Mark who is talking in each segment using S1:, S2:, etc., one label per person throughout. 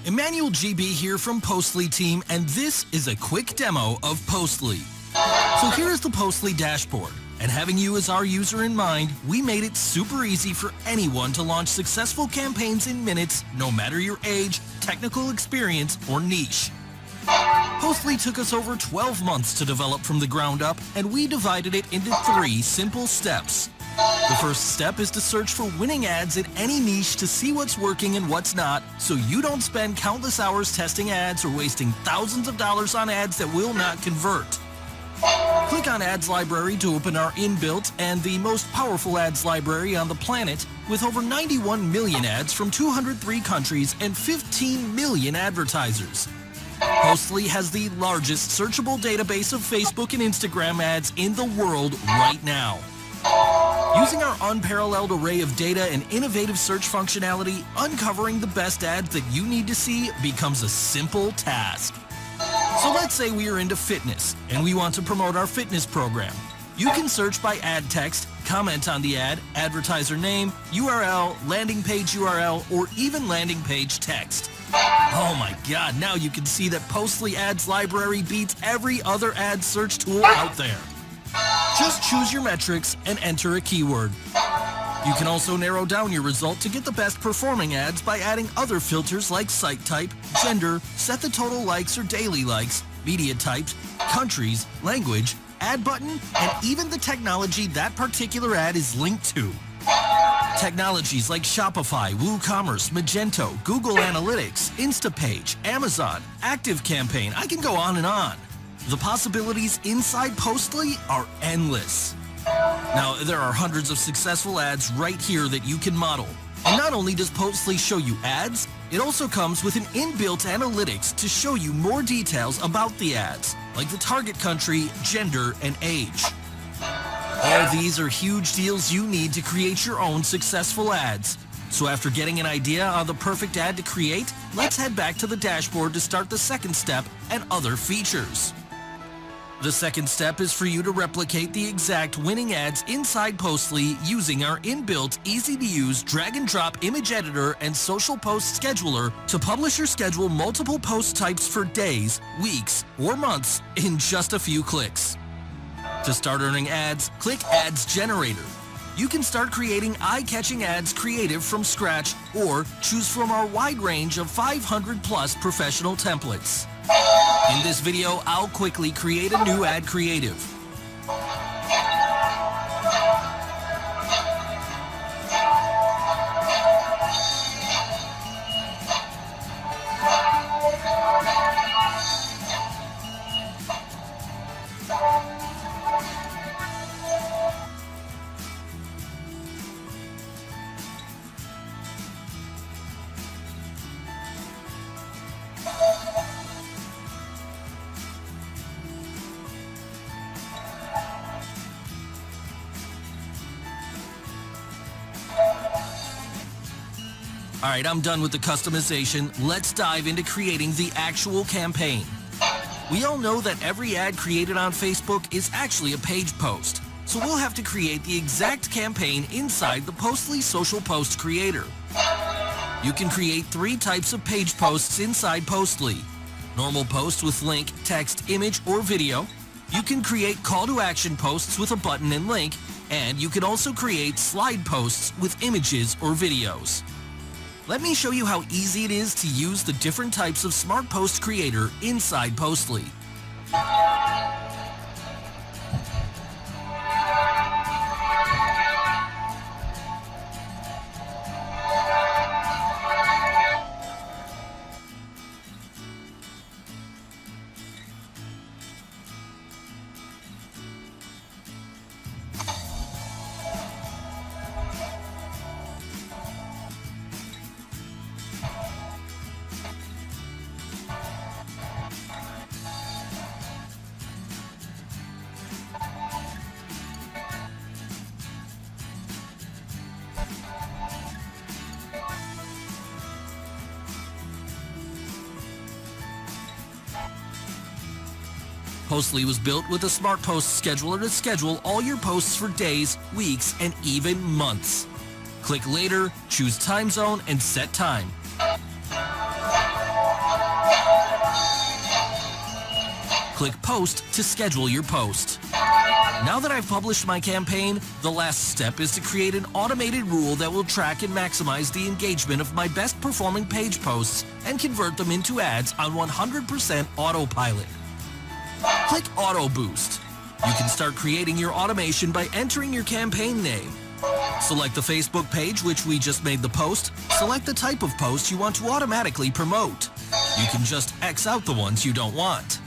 S1: Emmanuel GB here from Postly team, and this is a quick demo of Postly. So here is the Postly dashboard, and having you as our user in mind, we made it super easy for anyone to launch successful campaigns in minutes, no matter your age, technical experience, or niche. Postly took us over 12 months to develop from the ground up, and we divided it into 3 simple steps. The first step is to search for winning ads in any niche to see what's working and what's not, so you don't spend countless hours testing ads or wasting thousands of dollars on ads that will not convert. Click on Ads Library to open our inbuilt and the most powerful ads library on the planet, with over 91 million ads from 203 countries and 15 million advertisers. Postly has the largest searchable database of Facebook and Instagram ads in the world right now. Using our unparalleled array of data and innovative search functionality, uncovering the best ads that you need to see becomes a simple task. So let's say we are into fitness and we want to promote our fitness program. You can search by ad text, comment on the ad, advertiser name, URL, landing page URL, or even landing page text. Oh my God, now you can see that Postly Ads Library beats every other ad search tool out there. Just choose your metrics and enter a keyword. You can also narrow down your result to get the best performing ads by adding other filters like site type, gender, set the total likes or daily likes, media types, countries, language, ad button, and even the technology that particular ad is linked to. Technologies like Shopify, WooCommerce, Magento, Google Analytics, Instapage, Amazon, ActiveCampaign, I can go on and on. The possibilities inside Postly are endless. Now, there are hundreds of successful ads right here that you can model. And not only does Postly show you ads, it also comes with an inbuilt analytics to show you more details about the ads, like the target country, gender, and age. All these are huge deals you need to create your own successful ads. So after getting an idea on the perfect ad to create, let's head back to the dashboard to start the second step and other features. The second step is for you to replicate the exact winning ads inside Postly using our inbuilt, easy-to-use drag-and-drop image editor and social post scheduler to publish or schedule multiple post types for days, weeks, or months in just a few clicks. To start earning ads, click Ads Generator. You can start creating eye-catching ads creative from scratch or choose from our wide range of 500+ professional templates. In this video, I'll quickly create a new ad creative. Alright, I'm done with the customization. Let's dive into creating the actual campaign. We all know that every ad created on Facebook is actually a page post, so we'll have to create the exact campaign inside the Postly Social Post Creator. You can create 3 types of page posts inside Postly. Normal posts with link, text, image, or video. You can create call to action posts with a button and link, and you can also create slide posts with images or videos. Let me show you how easy it is to use the different types of Smart Post Creator inside Postly. Postly was built with a Smart Post Scheduler to schedule all your posts for days, weeks, and even months. Click Later, choose Time Zone, and set time. Click Post to schedule your post. Now that I've published my campaign, the last step is to create an automated rule that will track and maximize the engagement of my best performing page posts and convert them into ads on 100% autopilot. Click Auto Boost. You can start creating your automation by entering your campaign name. Select the Facebook page which we just made the post. Select the type of post you want to automatically promote. You can just X out the ones you don't want.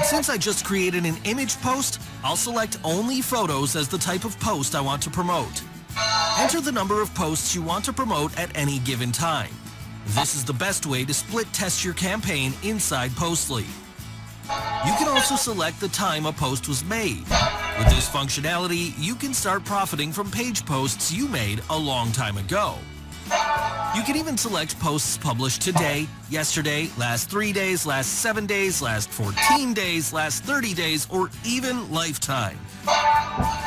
S1: Since I just created an image post, I'll select only photos as the type of post I want to promote. Enter the number of posts you want to promote at any given time. This is the best way to split test your campaign inside Postly. You can also select the time a post was made. With this functionality, you can start profiting from page posts you made a long time ago. You can even select posts published today, yesterday, last 3 days, last 7 days, last 14 days, last 30 days, or even lifetime.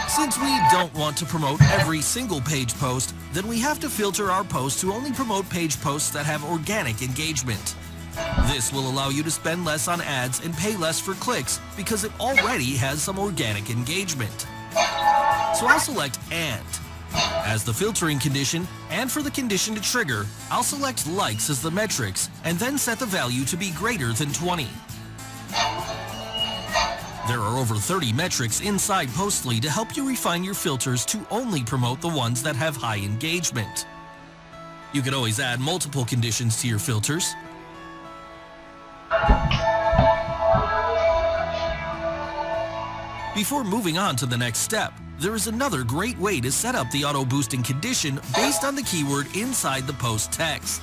S1: Since we don't want to promote every single page post, then we have to filter our posts to only promote page posts that have organic engagement. This will allow you to spend less on ads and pay less for clicks because it already has some organic engagement. So I'll select AND as the filtering condition, and for the condition to trigger, I'll select likes as the metrics and then set the value to be greater than 20. There are over 30 metrics inside Postly to help you refine your filters to only promote the ones that have high engagement. You can always add multiple conditions to your filters. Before moving on to the next step, there is another great way to set up the auto-boosting condition based on the keyword inside the post text.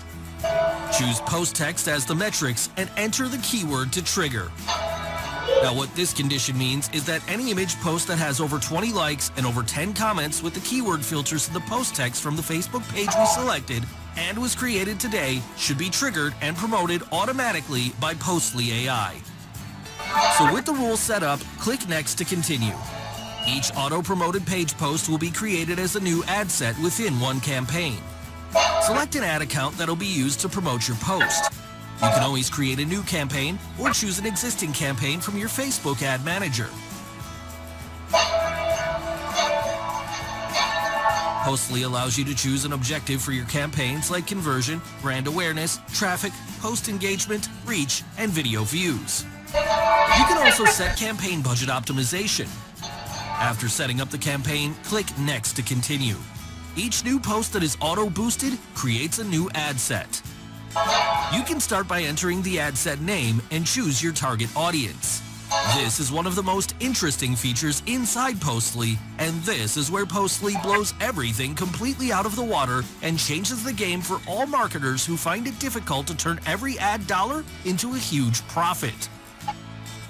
S1: Choose post text as the metrics and enter the keyword to trigger. Now what this condition means is that any image post that has over 20 likes and over 10 comments with the keyword filters in the post text from the Facebook page we selected and was created today should be triggered and promoted automatically by Postly AI. So with the rules set up, click Next to continue. Each auto-promoted page post will be created as a new ad set within one campaign. Select an ad account that will be used to promote your post. You can always create a new campaign or choose an existing campaign from your Facebook ad manager. Postly allows you to choose an objective for your campaigns like conversion, brand awareness, traffic, post engagement, reach, and video views. You can also set campaign budget optimization. After setting up the campaign, click Next to continue. Each new post that is auto-boosted creates a new ad set. You can start by entering the ad set name and choose your target audience. This is one of the most interesting features inside Postly, and this is where Postly blows everything completely out of the water and changes the game for all marketers who find it difficult to turn every ad dollar into a huge profit.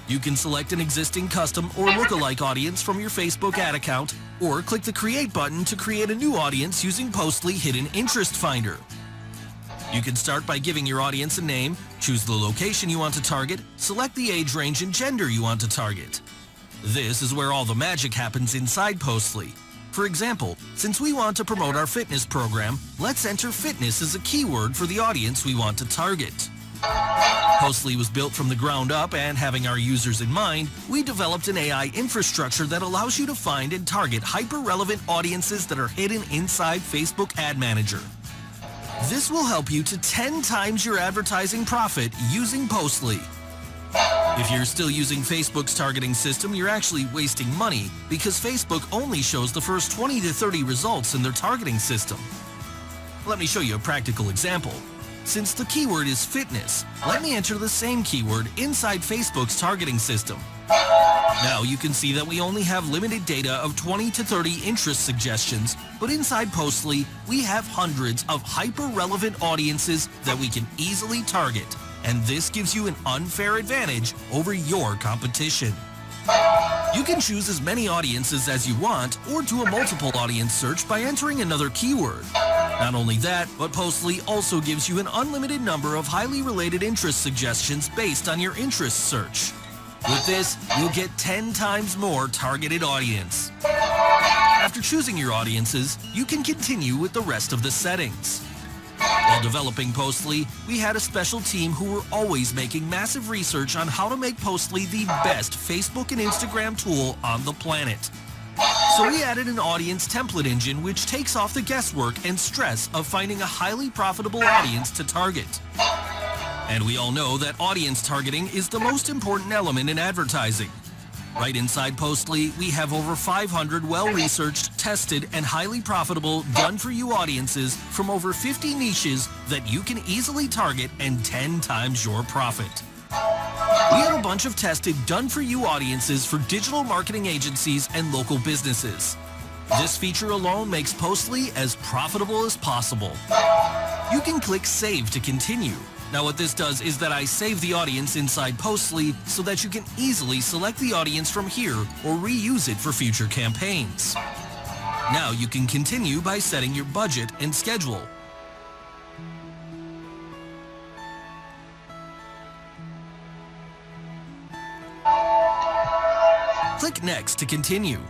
S1: You can select an existing custom or lookalike audience from your Facebook ad account, or click the Create button to create a new audience using Postly Hidden Interest Finder. You can start by giving your audience a name, choose the location you want to target, select the age range and gender you want to target. This is where all the magic happens inside Postly. For example, since we want to promote our fitness program, let's enter fitness as a keyword for the audience we want to target. Postly was built from the ground up, and having our users in mind, we developed an AI infrastructure that allows you to find and target hyper-relevant audiences that are hidden inside Facebook Ad Manager. This will help you to 10 times your advertising profit using Postly. If you're still using Facebook's targeting system, you're actually wasting money because Facebook only shows the first 20 to 30 results in their targeting system. Let me show you a practical example. Since the keyword is fitness, let me enter the same keyword inside Facebook's targeting system. Now you can see that we only have limited data of 20 to 30 interest suggestions, but inside Postly, we have hundreds of hyper-relevant audiences that we can easily target, and this gives you an unfair advantage over your competition. You can choose as many audiences as you want or do a multiple audience search by entering another keyword. Not only that, but Postly also gives you an unlimited number of highly related interest suggestions based on your interest search. With this, you'll get 10 times more targeted audience. After choosing your audiences, you can continue with the rest of the settings. While While developing Postly, we had a special team who were always making massive research on how to make Postly the best Facebook and Instagram tool on the planet. So we added an audience template engine which takes off the guesswork and stress of finding a highly profitable audience to target. And we all know that audience targeting is the most important element in advertising. Right inside Postly, we have over 500 well-researched, tested, and highly profitable done-for-you audiences from over 50 niches that you can easily target and 10 times your profit. We have a bunch of tested, done-for-you audiences for digital marketing agencies and local businesses. This feature alone makes Postly as profitable as possible. You can click Save to continue. Now what this does is that I save the audience inside Postly so that you can easily select the audience from here or reuse it for future campaigns. Now you can continue by setting your budget and schedule. Click Next to continue.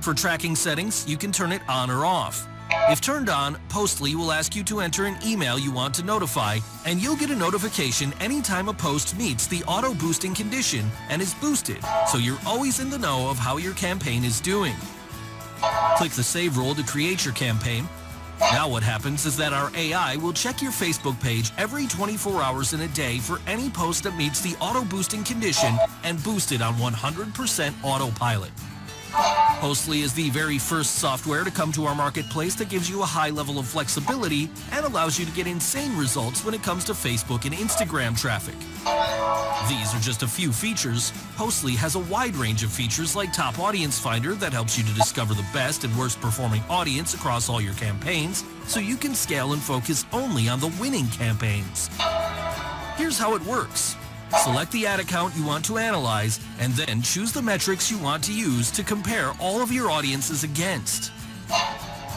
S1: For tracking settings, you can turn it on or off. If turned on, Postly will ask you to enter an email you want to notify, and you'll get a notification anytime a post meets the auto-boosting condition and is boosted, so you're always in the know of how your campaign is doing. Click the Save role to create your campaign. Now what happens is that our AI will check your Facebook page every 24 hours in a day for any post that meets the auto-boosting condition and boost it on 100% autopilot. Postly is the very first software to come to our marketplace that gives you a high level of flexibility and allows you to get insane results when it comes to Facebook and Instagram traffic. These are just a few features. Postly has a wide range of features like Top Audience Finder that helps you to discover the best and worst performing audience across all your campaigns, so you can scale and focus only on the winning campaigns. Here's how it works. Select the ad account you want to analyze, and then choose the metrics you want to use to compare all of your audiences against.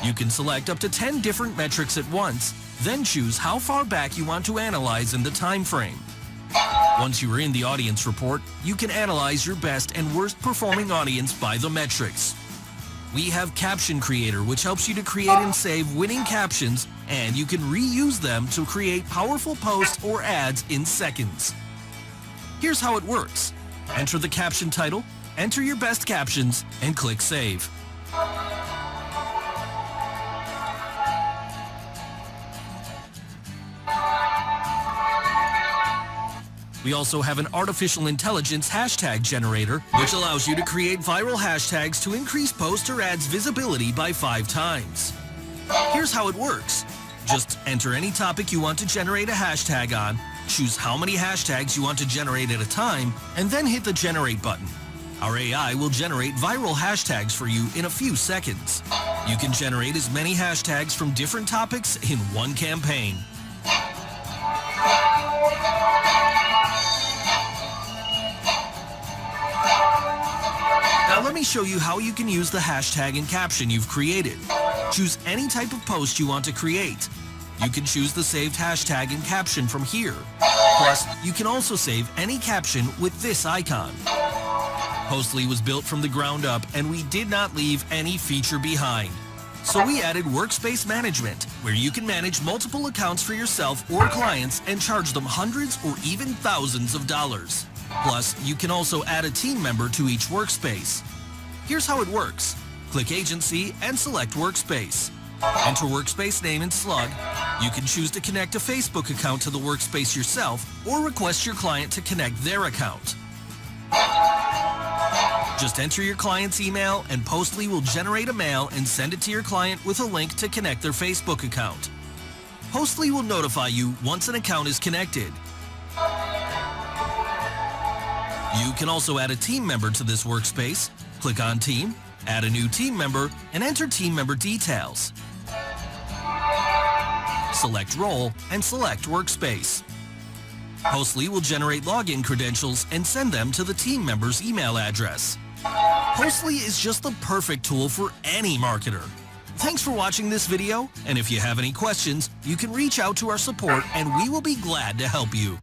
S1: You can select up to 10 different metrics at once, then choose how far back you want to analyze in the time frame. Once you are in the audience report, you can analyze your best and worst performing audience by the metrics. We have Caption Creator, which helps you to create and save winning captions, and you can reuse them to create powerful posts or ads in seconds. Here's how it works. Enter the caption title, enter your best captions, and click Save. We also have an artificial intelligence hashtag generator, which allows you to create viral hashtags to increase post or ads visibility by 5 times. Here's how it works. Just enter any topic you want to generate a hashtag on, choose how many hashtags you want to generate at a time, and then hit the Generate button. Our AI will generate viral hashtags for you in a few seconds. You can generate as many hashtags from different topics in one campaign. Now let me show you how you can use the hashtag and caption you've created. Choose any type of post you want to create. You can choose the saved hashtag and caption from here. Plus, you can also save any caption with this icon. Postly was built from the ground up, and we did not leave any feature behind. So we added Workspace Management, where you can manage multiple accounts for yourself or clients and charge them hundreds or even thousands of dollars. Plus, you can also add a team member to each workspace. Here's how it works. Click Agency and select Workspace. Enter workspace name and slug. You can choose to connect a Facebook account to the workspace yourself or request your client to connect their account. Just enter your client's email and Postly will generate a mail and send it to your client with a link to connect their Facebook account. Postly will notify you once an account is connected. You can also add a team member to this workspace. Click on Team, add a new team member, and enter team member details. Select Role and select Workspace. Postly will generate login credentials and send them to the team member's email address. Postly is just the perfect tool for any marketer. Thanks for watching this video, and if you have any questions, you can reach out to our support and we will be glad to help you.